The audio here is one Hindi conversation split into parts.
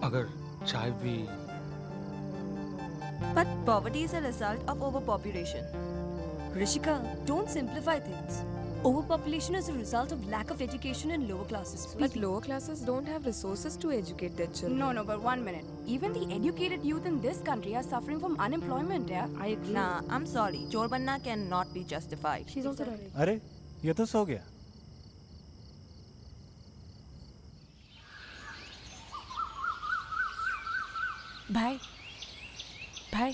अगर चाय भी। But poverty is a result of overpopulation. Rishika, don't simplify things. Overpopulation is a result of lack of education in lower classes. But lower classes don't have resources to educate their children. No, but 1 minute. Even the educated youth in this country are suffering from unemployment, yeah? I agree. Nah, I'm sorry. Chor banna cannot be justified. She's also right. अरे ये तो सो गया। भाई भाई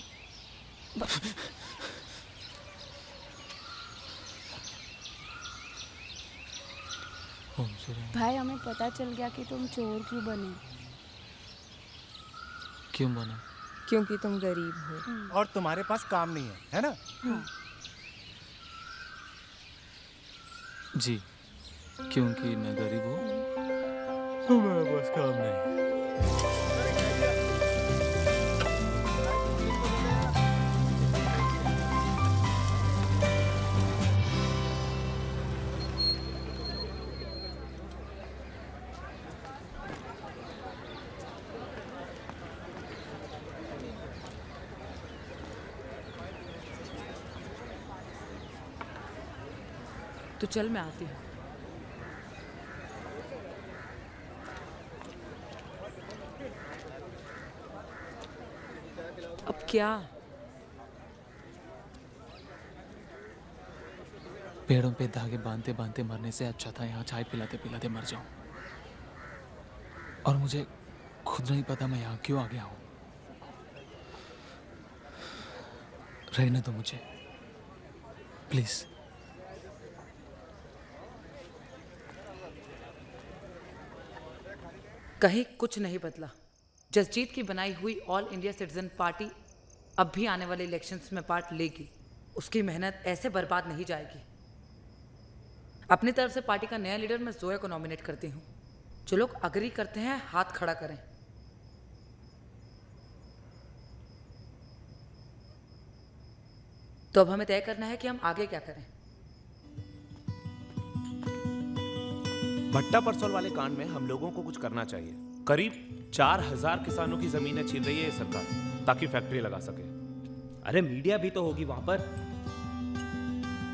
भाई हमें पता चल गया कि तुम चोर क्यों बने। क्यों बना? क्योंकि तुम गरीब हो और तुम्हारे पास काम नहीं है ना? हाँ। जी, क्योंकि मैं गरीब हूँ। मेरे पास काम नहीं। तो चल मैं आती हूँ। अब क्या? पेड़ों पे धागे बांधते बांधते मरने से अच्छा था यहाँ चाय पिलाते पिलाते मर जाऊं। और मुझे खुद नहीं पता मैं यहाँ क्यों आ गया हूँ। रहने दो मुझे प्लीज। कहीं कुछ नहीं बदला। जसजीत की बनाई हुई ऑल इंडिया सिटीजन पार्टी अब भी आने वाले इलेक्शंस में पार्ट लेगी। उसकी मेहनत ऐसे बर्बाद नहीं जाएगी। अपनी तरफ से पार्टी का नया लीडर मैं जोया को नॉमिनेट करती हूँ। जो लोग अग्री करते हैं हाथ खड़ा करें। तो अब हमें तय करना है कि हम आगे क्या करें। भट्टा परसोल वाले कांड में हम लोगों को कुछ करना चाहिए। करीब 4000 किसानों की जमीनें छीन रही है ये सरकार ताकि फैक्ट्री लगा सके। अरे मीडिया भी तो होगी वहां पर।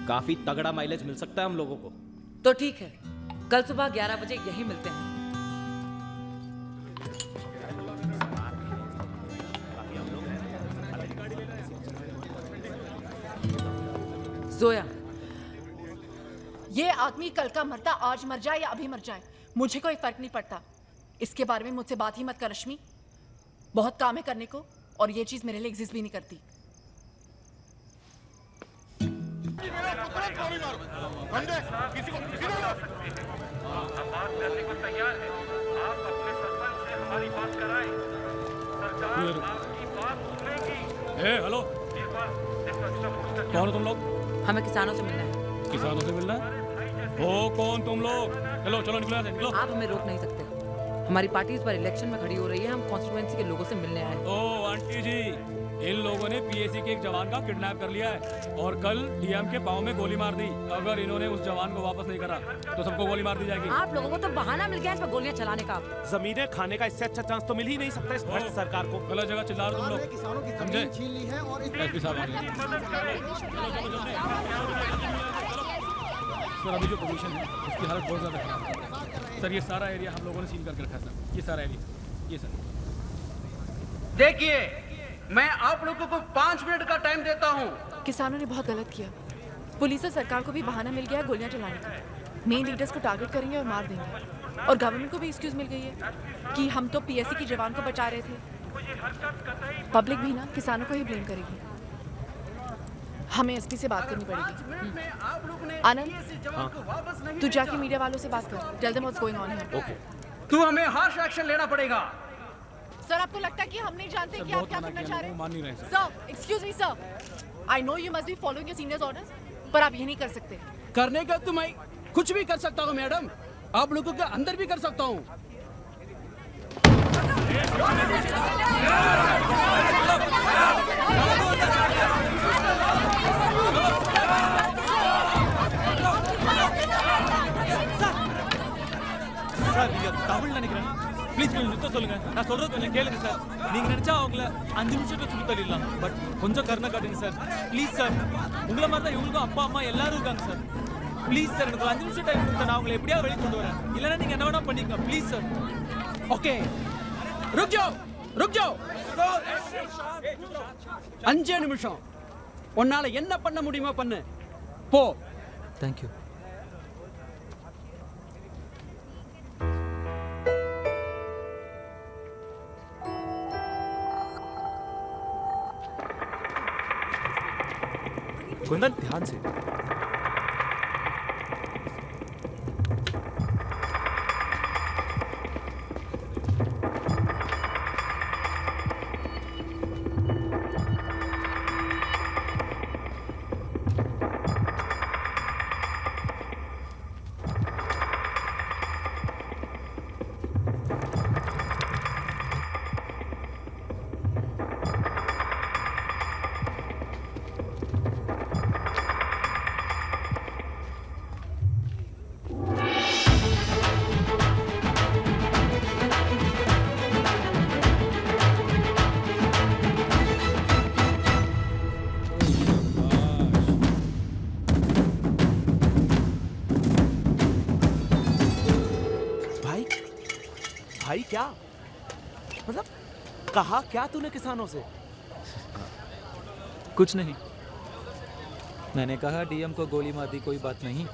काफी तगड़ा माइलेज मिल सकता है हम लोगों को। तो ठीक है, कल सुबह 11 बजे यहीं मिलते हैं। जोया, ये आदमी कल का मरता आज मर जाए या अभी मर जाए मुझे कोई फर्क नहीं पड़ता। इसके बारे में मुझसे बात ही मत कर रश्मि। बहुत काम है करने को और ये चीज मेरे लिए एग्जिस्ट भी नहीं करती। हेलो, कौन हो तुम लोग? हमें किसानों से मिलना है। किसानों से मिलना है? हो कौन तुम लोग? चलो चलो निकलो यहाँ से, निकलो। आप हमें रोक नहीं सकते। हमारी पार्टी इस बार इलेक्शन में खड़ी हो रही है। हम कॉन्स्टिट्यूएंसी के लोगों से मिलने आए। ओ आंटी जी, इन लोगों ने पीएसी के एक जवान का किडनैप कर लिया है और कल डीएम के पाँव में गोली मार दी। अगर इन्होंने उस जवान को वापस नहीं करा तो सबको गोली मार दी जाएगी। आप लोगों को तो बहाना मिल गया इस पर गोलियां चलाने का। जमीनें खाने का इससे अच्छा चांस तो मिल ही नहीं सकता इस भ्रष्ट सरकार को। गलत जगह चिल्ला रहे तुम लोग, समझे? एसपी साहब आ गए। सर अभी जो पोजीशन है उसकी हालत बहुत ज़्यादा खराब है। सर ये सारा एरिया हम लोगों ने सील करके रखा है सर। ये सारा एरिया, ये सर। देखिए, मैं आप लोगों को 5 मिनट का टाइम देता हूँ। किसानों ने बहुत गलत किया। पुलिस और सरकार को भी बहाना मिल गया है गोलियां चलाने का। मेन लीडर्स को टारगेट करेंगे और मार देंगे। और गवर्नमेंट को भी एक्सक्यूज मिल गई है कि हम तो पीएससी की जवान को बचा रहे थे। पब्लिक भी ना किसानों को ही ब्लेम करेगी। हमें एसपी से बात करनी पड़ेगी। आनंद, तू जाके मीडिया वालों से बात कर। Tell them what's going on here. Okay. तू हमें हार्श एक्शन लेना पड़ेगा। सर आपको लगता है कि हम नहीं जानते कि आप क्या करना चाह रहे हैं? मान नहीं रहे sir, excuse me sir. I know you must be following your seniors orders, पर आप ये नहीं कर सकते। करने का तो मैं कुछ भी कर सकता हूँ मैडम। आप लोगों के अंदर भी कर सकता हूँ। சார் நீங்க தமிழ்ல நினைக்கிறேன். ப்ளீஸ் கொஞ்சம் நிறுத்த சொல்லுங்க. நான் சொல்றது கொஞ்சம் கேளுங்க சார். நீங்க நினைச்சா அவங்கள 5 நிமிஷத்துல சுத்தி தள்ளிடலாம். பட் கொஞ்சம் கருணை காட்டுங்க சார். Please sir. உங்களை மாதிரி தான் இவங்களுக்கும் அப்பா அம்மா எல்லாரும் இருக்காங்க சார். ப்ளீஸ் சார், எனக்கு 5 நிமிஷம் டைம் கொடுங்க. நான் உங்களை எப்படியாவது வெளியே கொண்டு வரேன். இல்லைன்னா நீங்க என்ன வேணா பண்ணிக்கங்க. Please sir. ओके रुक जाओ 5 நிமிஷம் உன்னால என்ன பண்ண முடியுமோ பண்ணு போ. தேங்க்யூ. कुंदन ध्यान से। भाई क्या मतलब कहा क्या तूने किसानों से? कुछ नहीं, मैंने कहा डीएम को गोली मार दी, कोई बात नहीं,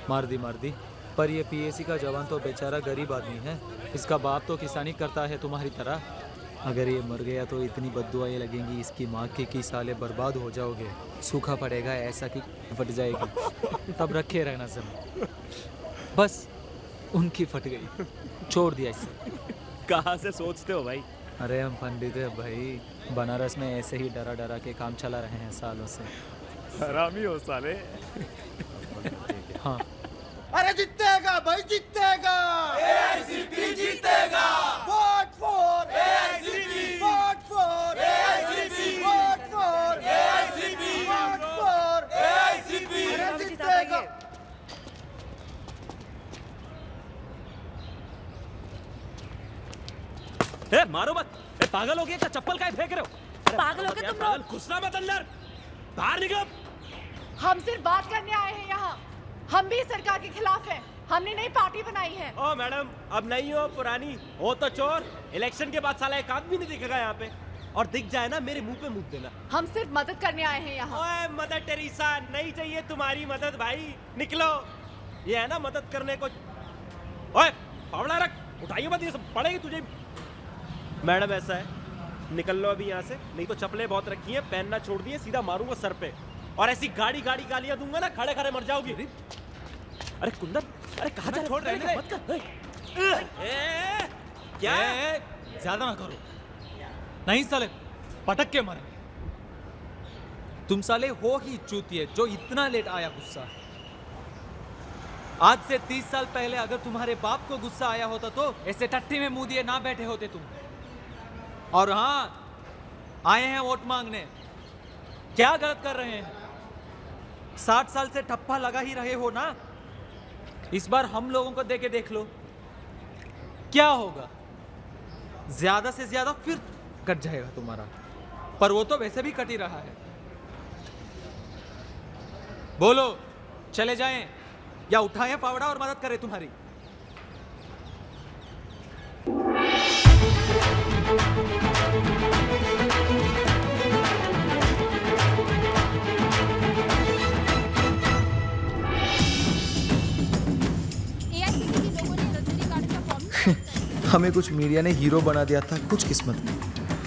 मार दी। पर ये पीएसी का जवान तो बेचारा गरीब आदमी है। इसका बाप तो किसानी करता है तुम्हारी तरह। अगर ये मर गया तो इतनी बद्दुआएं लगेंगी इसकी माँ की साले बर्बाद हो जाओगे। सूखा पड़ेगा ऐसा कि फट जाएगी। तब रखे रहना जमीन। बस उनकी फट गई, छोड़ दिया इससे। कहाँ से सोचते हो भाई? अरे हम पंडित है भाई, बनारस में ऐसे ही डरा के काम चला रहे हैं सालों से। हरामी हो साले। हाँ, अरे जीतेगा भाई, जीतेगा एआईसीपी जीतेगा। Vote for AICP, vote for AICP, vote for AICP, vote for AICP. जीतेगा। ए मारो मत। ए पागल हो गया क्या? चप्पल काहे फेंक रहे हो? पागल हो गए तुम लोग? घुसना मत अंदर, बाहर निकलो। हम सिर्फ बात करने आए हैं यहाँ। हम भी सरकार के खिलाफ हैं। हमने नई पार्टी बनाई है। ओ मैडम, अब नहीं हो पुरानी हो तो चोर। इलेक्शन के बाद साला एक आदमी नहीं दिखेगा यहाँ पे, और दिख जाए ना मेरे मुंह पे मुंह देना। हम सिर्फ मदद करने आए हैं यहाँ। ओए मदद टेरेसा, नहीं चाहिए तुम्हारी मदद भाई, निकलो। ये है ना मदद करने को। ओए फावड़ा रख, उठाइए मत, ये सब पड़ेगी तुझे। मैडम ऐसा है, निकल लो अभी यहाँ से, नहीं तो चप्पलें बहुत रखी हैं, पहनना छोड़ दिए, सीधा मारूंगा सर पे। और ऐसी गाड़ी गालियां दूंगा ना, खड़े खड़े मर जाओगी। अरे कुंदन, अरे कहाँ जा रहे हो? मत कर। क्या ज्यादा ना करो। नहीं साले, पटक के मारेंगे। तुम साले हो ही चूतिए जो इतना लेट आया गुस्सा। आज से 30 साल पहले अगर तुम्हारे बाप को गुस्सा आया होता तो ऐसे टट्टी में मुंह दिए ना बैठे होते तुम। और हाँ, आए हैं वोट मांगने। क्या गलत कर रहे हैं? 60 साल से ठप्पा लगा ही रहे हो ना। इस बार हम लोगों को देके देख लो क्या होगा। ज्यादा से ज्यादा फिर कट जाएगा तुम्हारा, पर वो तो वैसे भी कट ही रहा है। बोलो चले जाएं या उठाएं फावड़ा और मदद करें तुम्हारी। हमें कुछ मीडिया ने हीरो बना दिया था कुछ किस्मत में।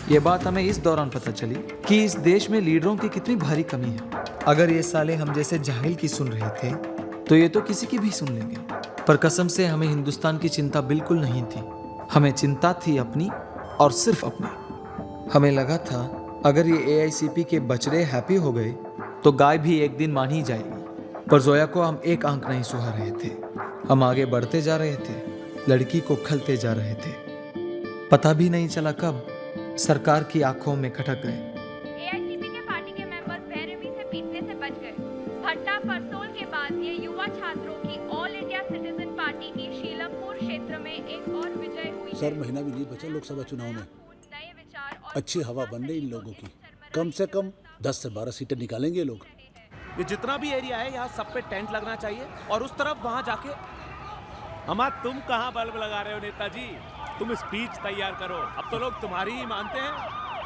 ये बात हमें इस दौरान पता चली कि इस देश में लीडरों की कितनी भारी कमी है। अगर ये साले हम जैसे जाहिल की सुन रहे थे तो ये तो किसी की भी सुन लेंगे। पर कसम से हमें हिंदुस्तान की चिंता बिल्कुल नहीं थी। हमें चिंता थी अपनी और सिर्फ अपनी। हमें लगा था अगर ये एआईसीपी के बछड़े हैप्पी हो गए तो गाय भी एक दिन मान ही जाएगी। पर जोया को हम एक आंख नहीं सुहा रहे थे। हम आगे बढ़ते जा रहे थे, लड़की को खलते जा रहे थे। पता भी नहीं चला कब सरकार की आंखों में खटक गए। एआईसीपी के पार्टी के मेंबर्स बेरहमी से पीटने से बच गए। भट्टा परसोल के बाद ये युवा छात्रों की ऑल इंडिया सिटीजन पार्टी की शीलमपुर क्षेत्र में एक और विजय हुई। सर महीना भी नहीं बचा लोकसभा चुनाव में। नए विचार और अच्छी हवा बन रही इन लोगों की। कम से कम 10 से 12 सीटें निकालेंगे ये लोग। ये जितना भी एरिया है यहाँ सब पे टेंट लगना चाहिए और उस तरफ वहां जाके। अमा तुम कहाँ बल्ब लगा रहे हो नेताजी? तुम स्पीच तैयार करो, अब तो लोग तुम्हारी ही मानते हैं।